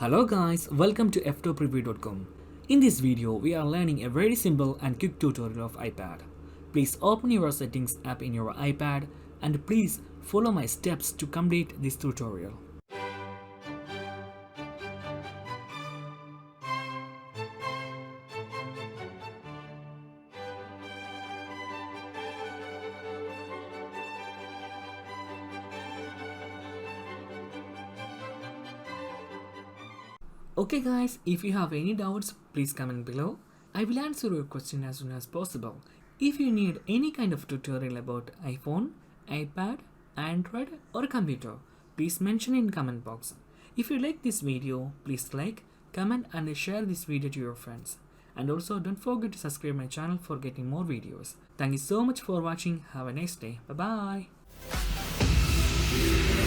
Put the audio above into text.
Hello guys, welcome to Ftopreview.com. In this video, we are learning a very simple and quick tutorial of iPad. Please open your settings app in your iPad and please follow my steps to complete this tutorial. Okay guys, if you have any doubts, please comment below. I will answer your question as soon as possible. If you need any kind of tutorial about iPhone, iPad, Android or computer, please mention in comment box. If you like this video, please like, comment and share this video to your friends. And also don't forget to subscribe my channel for getting more videos. Thank you so much for watching. Have a nice day. Bye bye.